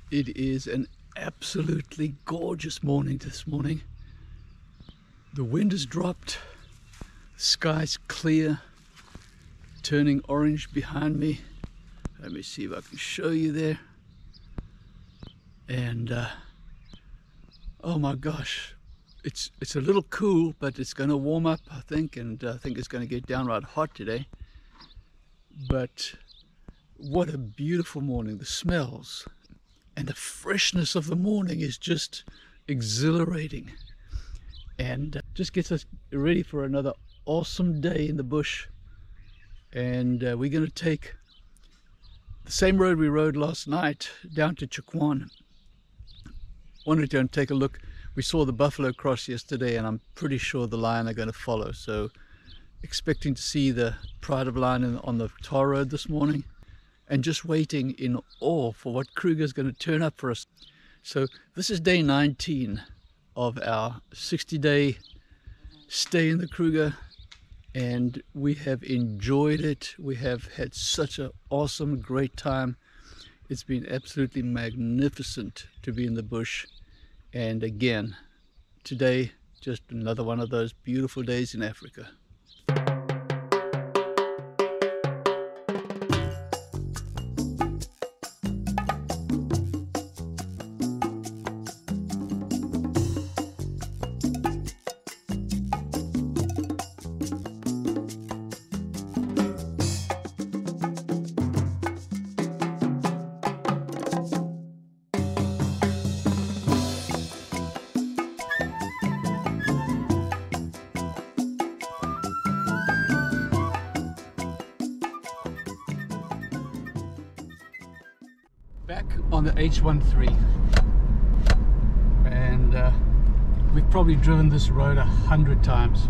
It is an absolutely gorgeous morning this morning. The wind has dropped, the sky's clear, turning orange behind me. Let me see if I can show you there. And oh my gosh, it's a little cool, but it's going to warm up, I think, and I think it's going to get downright hot today. But what a beautiful morning. The smells and the freshness of the morning is just exhilarating, and just gets us ready for another awesome day in the bush. And we're going to take the same road we rode last night down to Tshokwane. Wanted to go and take a look. We saw the buffalo cross yesterday, and I'm pretty sure the lion are going to follow, so expecting to see the pride of lion on the tar road this morning, and just waiting in awe for what Kruger's going to turn up for us. So this is day 19 of our 60-day stay in the Kruger, and we have enjoyed it. We have had such an awesome, great time. It's been absolutely magnificent to be in the bush. And again, today, just another one of those beautiful days in Africa. Back on the H1-3, and we've probably driven this road 100 times,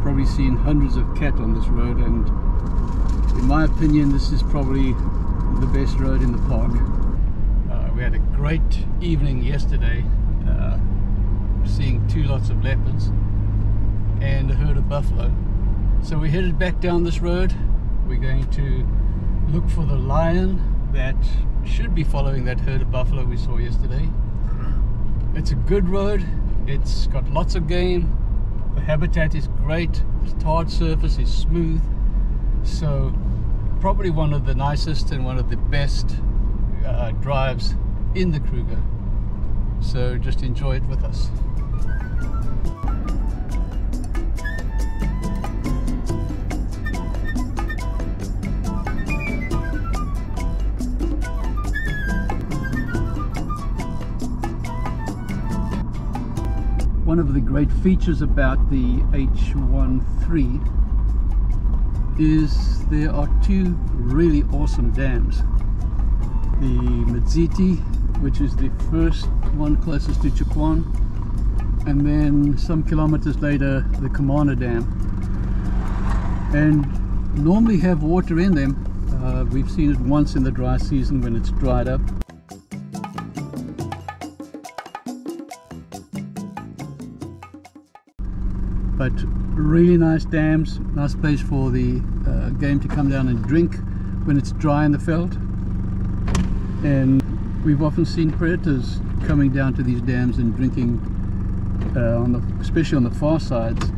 probably seen hundreds of cat on this road, and in my opinion this is probably the best road in the park. We had a great evening yesterday, seeing 2 lots of leopards and a herd of buffalo. So we headed back down this road. We're going to look for the lion that should be following that herd of buffalo we saw yesterday. It's a good road, it's got lots of game, the habitat is great, the tarred surface is smooth, so probably one of the nicest and one of the best drives in the Kruger. So just enjoy it with us. One of the great features about the H1-3 is there are 2 really awesome dams. The Mazithi, which is the first one closest to Tshokwane, and then some kilometers later the Kumana Dam, and normally have water in them. We've seen it once in the dry season when it's dried up. But really nice dams, nice place for the game to come down and drink when it's dry in the veld. And we've often seen predators coming down to these dams and drinking, especially on the far sides.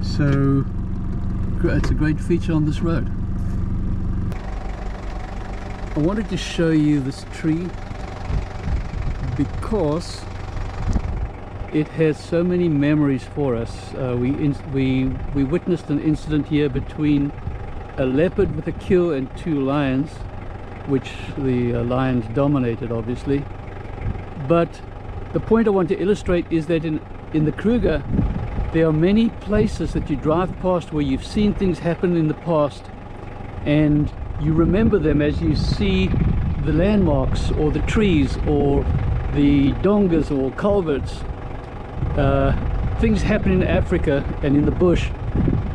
So it's a great feature on this road. I wanted to show you this tree because it has so many memories for us. We witnessed an incident here between a leopard with a kill and 2 lions, which the lions dominated obviously. But the point I want to illustrate is that in the Kruger there are many places that you drive past where you've seen things happen in the past, and you remember them as you see the landmarks or the trees or the dongas or culverts. Things happen in Africa and in the bush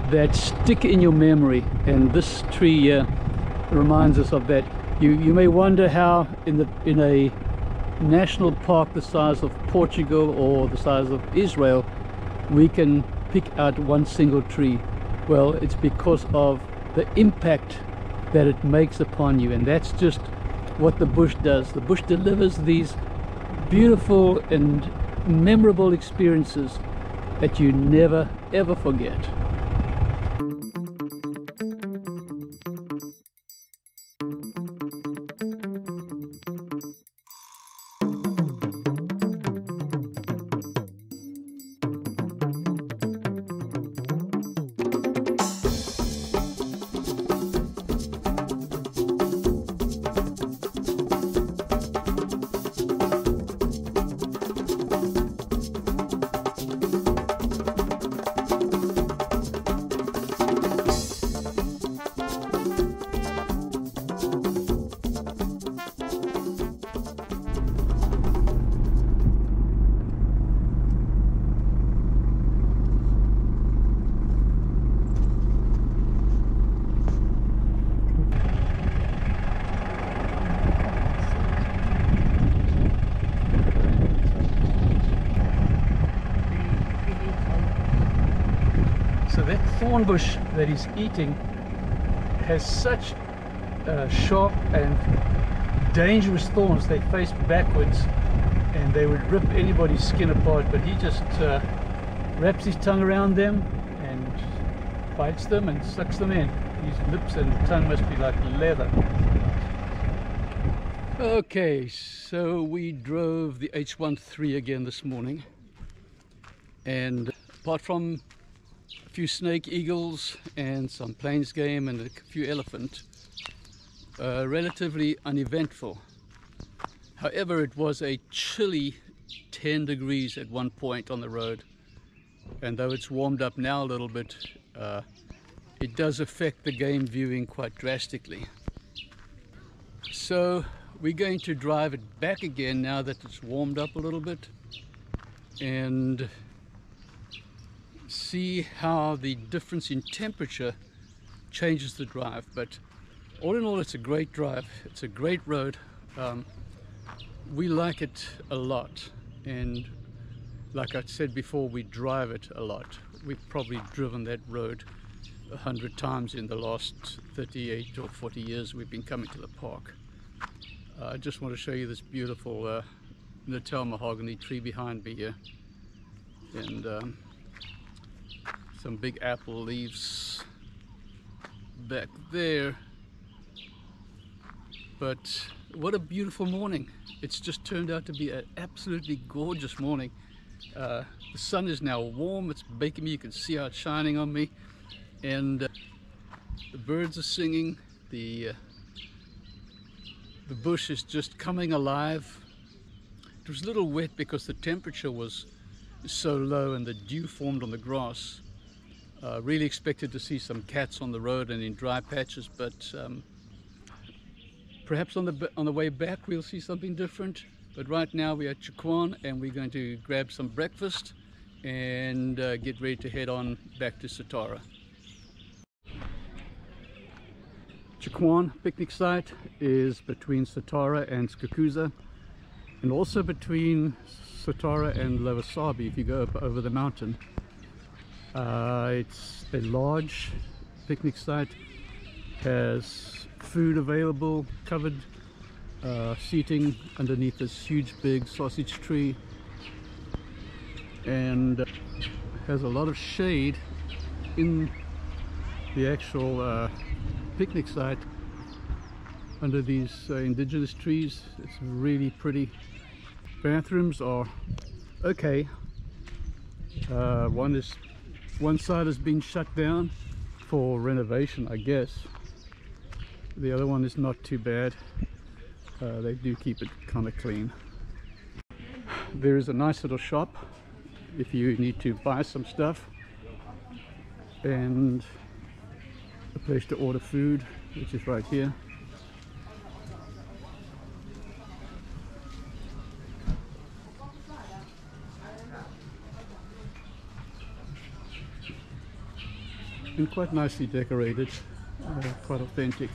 that stick in your memory, and this tree here reminds us of that. You may wonder how in a national park the size of Portugal or the size of Israel we can pick out one single tree. Well, it's because of the impact that it makes upon you, and that's just what the bush does. The bush delivers these beautiful and memorable experiences that you never ever forget. So that thorn bush that he's eating has such sharp and dangerous thorns. They face backwards and they would rip anybody's skin apart, but he just wraps his tongue around them and bites them and sucks them in. His lips and tongue must be like leather. Okay, so we drove the H1-3 again this morning, and apart from a few snake eagles and some plains game and a few elephant, relatively uneventful. However, it was a chilly 10 degrees at one point on the road, and though it's warmed up now a little bit, it does affect the game viewing quite drastically. So we're going to drive it back again now that it's warmed up a little bit, and see how the difference in temperature changes the drive. But all in all, it's a great drive. It's a great road. We like it a lot, and like I said before, we drive it a lot. We've probably driven that road 100 times in the last 38 or 40 years we've been coming to the park. I just want to show you this beautiful Natal mahogany tree behind me here, and some big apple leaves back there. But what a beautiful morning. It's just turned out to be an absolutely gorgeous morning. The sun is now warm, it's baking me, you can see how it's shining on me, and the birds are singing, the bush is just coming alive. It was a little wet because the temperature was so low and the dew formed on the grass. Really expected to see some cats on the road and in dry patches, but perhaps on the way back we'll see something different. But right now we are at Tshokwane, and we're going to grab some breakfast and get ready to head on back to Satara. Tshokwane Picnic Site is between Satara and Skukuza, and also between Satara and Lowasabi if you go up over the mountain. It's a large picnic site, has food available, covered seating underneath this huge big sausage tree, and has a lot of shade in the actual picnic site under these indigenous trees. It's really pretty. Bathrooms are okay. One side has been shut down for renovation, I guess. The other one is not too bad. They do keep it kind of clean. There is a nice little shop if you need to buy some stuff, and a place to order food, which is right here. And quite nicely decorated, quite authentic.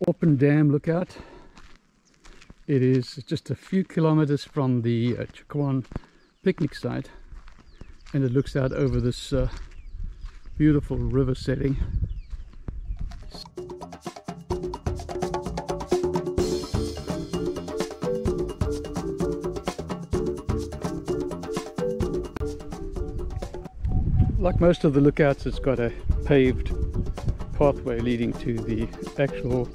Open Dam lookout. It is just a few kilometers from the Tshokwane Picnic Site, and it looks out over this beautiful river setting. Like most of the lookouts, it's got a paved pathway leading to the actual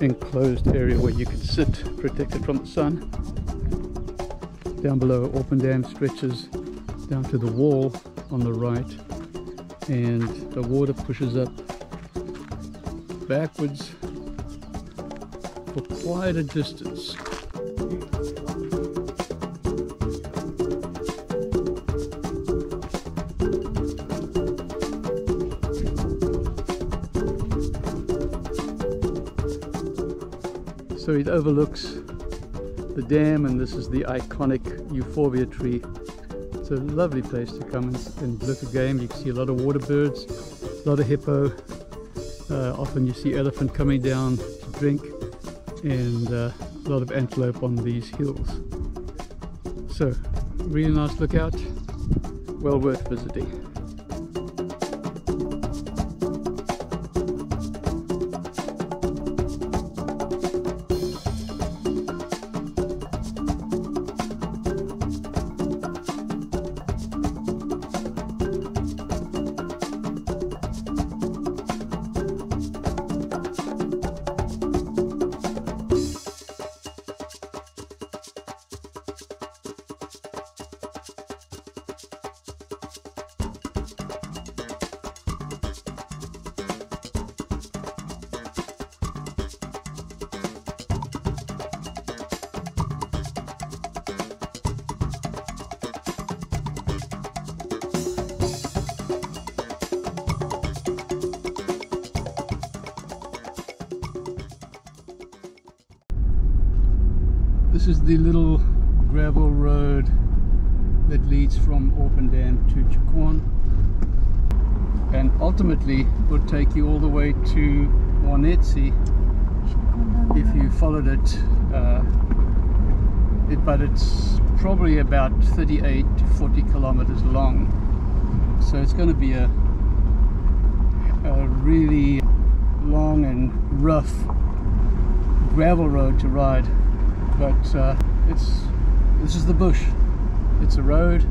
enclosed area where you can sit protected from the sun. Down below, Open Dam stretches down to the wall on the right, and the water pushes up backwards for quite a distance. So it overlooks the dam, and this is the iconic euphorbia tree. It's a lovely place to come and look at game. You can see a lot of water birds, a lot of hippo. Often you see elephant coming down to drink, and a lot of antelope on these hills. So, really nice lookout, well worth visiting. This is the little gravel road that leads from Open Dam to Tshokwane, and ultimately will take you all the way to Mazithi if you followed it. But it's probably about 38 to 40 kilometers long, so it's going to be a really long and rough gravel road to ride. But this is the bush. It's a road.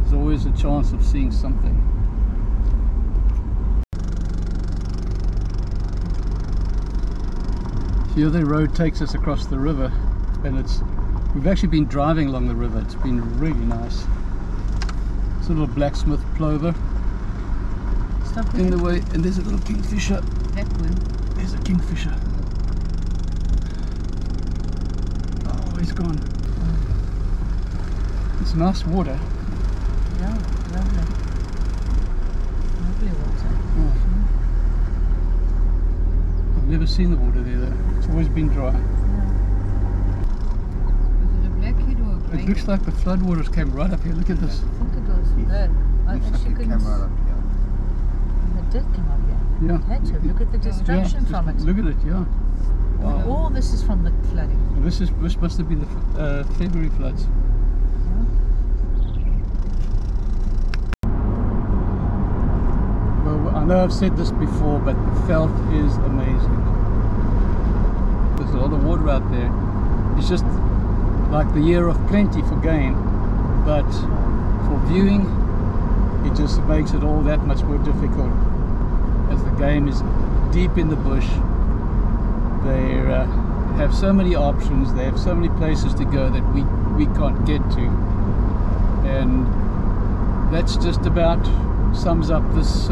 There's always a chance of seeing something. Here the road takes us across the river, and we've actually been driving along the river. It's been really nice. It's a little blacksmith plover. Stop in the way, and there's a little kingfisher. That one. There's a kingfisher. He's gone. It's nice water. Yeah, lovely. Lovely water. Oh. I've never seen the water there though. It's always been dry. Yeah. Is it a blackhead or a grey? It looks like the floodwaters came right up here. Look at this. I think it was. No, I actually couldn't. Came right up here. It did come up here. Yeah. It had to. Look at the destruction from it. Look at it, yeah. Wow. All this is from the flooding. This must have been the February floods. Yeah. Well, I know I've said this before, but the veld is amazing. There's a lot of water out there. It's just like the year of plenty for game, but for viewing, it just makes it all that much more difficult, as the game is deep in the bush. They have so many options, they have so many places to go that we can't get to, and that's just about sums up this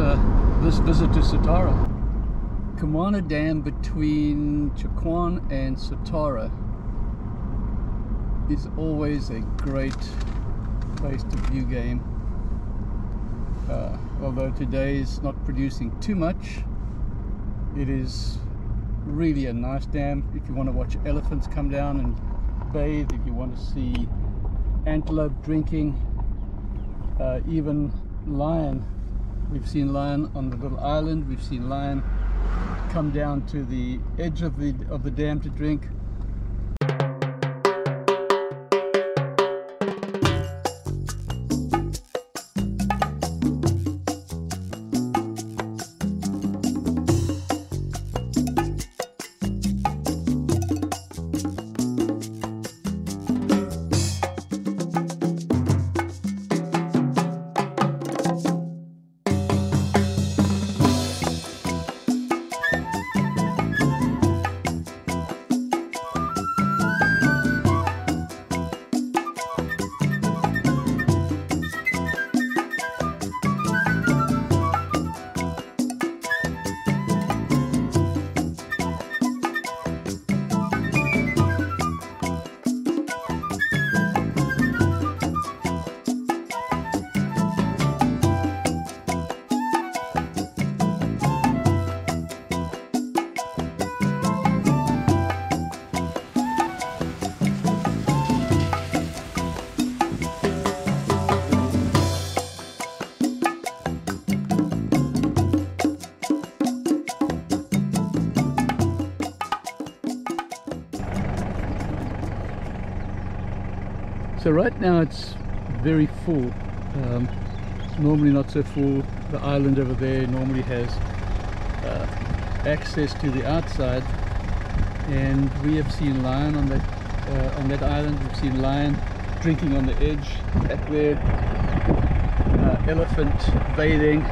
visit to Satara. Kumana Dam between Tshokwane and Satara is always a great place to view game. Although today is not producing too much, it is really a nice dam if you want to watch elephants come down and bathe, if you want to see antelope drinking, even lion. We've seen lion on the little island, we've seen lion come down to the edge of the dam to drink. So right now it's very full, normally not so full. The island over there normally has access to the outside, and we have seen lion on that island. We've seen lion drinking on the edge back there, elephant bathing,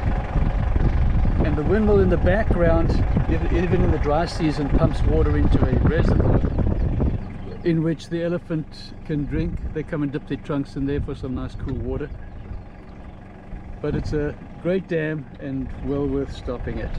and the windmill in the background, even in the dry season, pumps water into a reservoir in which the elephant can drink. They come and dip their trunks in there for some nice cool water. But it's a great dam and well worth stopping at.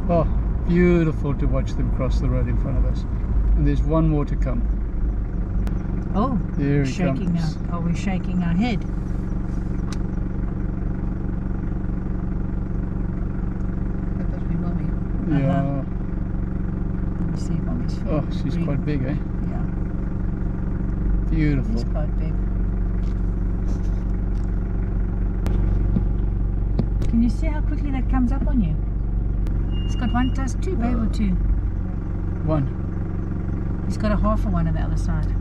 Oh, beautiful to watch them cross the road in front of us. And there's one more to come. Oh, there he shaking comes. Are we shaking our head? That must be Mommy. Yeah. Let me see if Mommy's feet. Oh, she's quite big, eh? Yeah. Beautiful. She's quite big. Can you see how quickly that comes up on you? It's got one tusk too, babe, or two? One. He's got a half of one on the other side.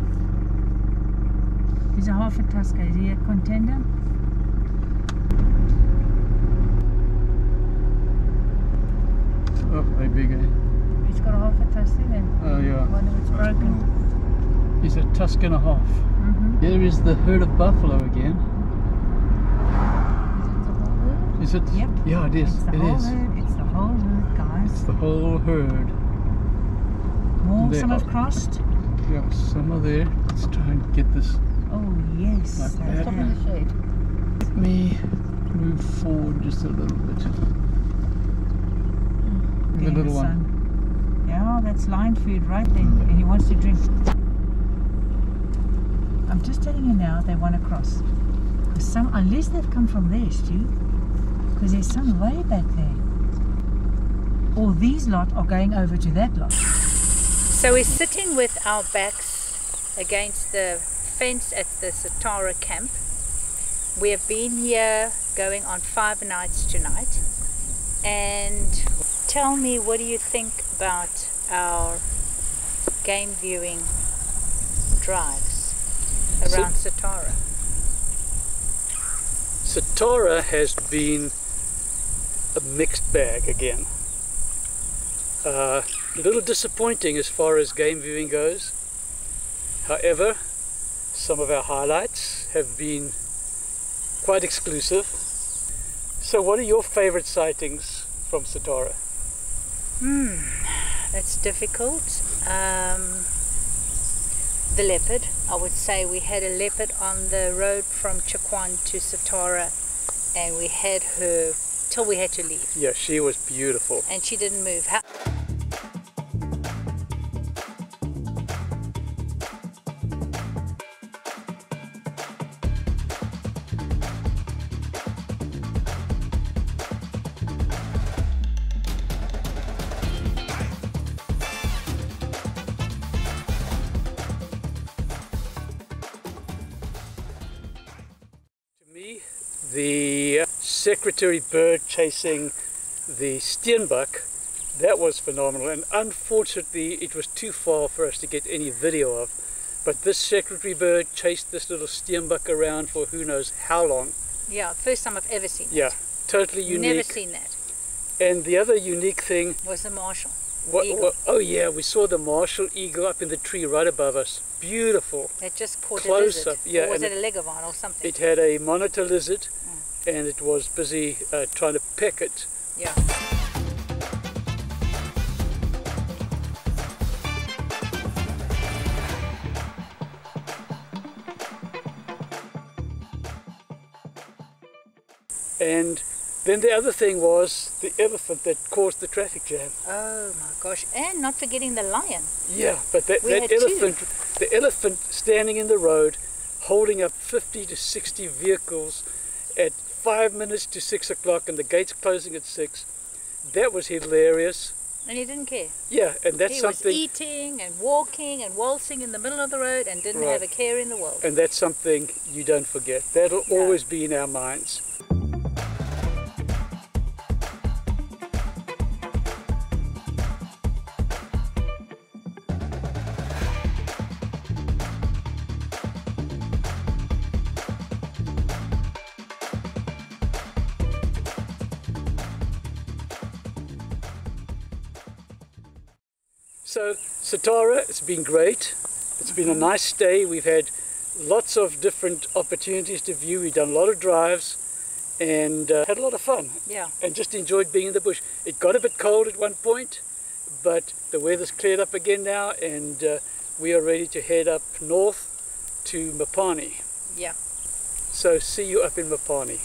He's a half a tusker. Is he a contender? Oh, they're big, eh? He's got a half a tusk there then. Oh, yeah. One of it's broken. He's a tusk and a half. There is the herd of buffalo again. Is it? Yep. Yeah, it is. It's the It whole is. herd. It's the whole herd, guys. It's the whole herd. More, There some have are- crossed. Yeah, some are there. Let's try and get this. Oh, yes. Like they that. have. In the shade. Let me move forward just a little bit. The little one. Yeah, that's lion food right there. And he wants to drink. I'm just telling you now, they want to cross. Some, unless they've come from there, Stu. Because there's some way back there. Or these lot are going over to that lot. So we're sitting with our backs against the fence at the Satara camp. We have been here going on 5 nights tonight. And tell me, what do you think about our game viewing drives around Satara? Satara has been a mixed bag again. A little disappointing as far as game viewing goes. However, some of our highlights have been quite exclusive. So what are your favorite sightings from Satara? That's difficult. The leopard. I would say we had a leopard on the road from Tshokwane to Satara, and we had her until we had to leave. Yeah, she was beautiful. And she didn't move. The secretary bird chasing the steenbok, that was phenomenal, and unfortunately it was too far for us to get any video of, but this secretary bird chased this little steenbok around for who knows how long. Yeah, first time I've ever seen Yeah, that. totally unique. Never seen that. And the other unique thing was the marshal. Oh yeah, we saw the marshal eagle up in the tree right above us. Beautiful. It just caught Close a lizard. up, yeah. Or was it a leguan or something? It had a monitor lizard, and it was busy trying to peck it. Yeah. And then the other thing was the elephant that caused the traffic jam. Oh my gosh, and not forgetting the lion. Yeah, but that elephant, the elephant standing in the road, holding up 50 to 60 vehicles at 5 minutes to 6 o'clock and the gates closing at 6, that was hilarious. And he didn't care. Yeah, and that's something... He was eating and walking and waltzing in the middle of the road and didn't have a care in the world. And that's something you don't forget. That'll always be in our minds. So Satara, it's been great. It's been a nice stay. We've had lots of different opportunities to view. We've done a lot of drives and had a lot of fun. Yeah. And just enjoyed being in the bush. It got a bit cold at one point, but the weather's cleared up again now, and we are ready to head up north to Mopani. Yeah. So see you up in Mopani.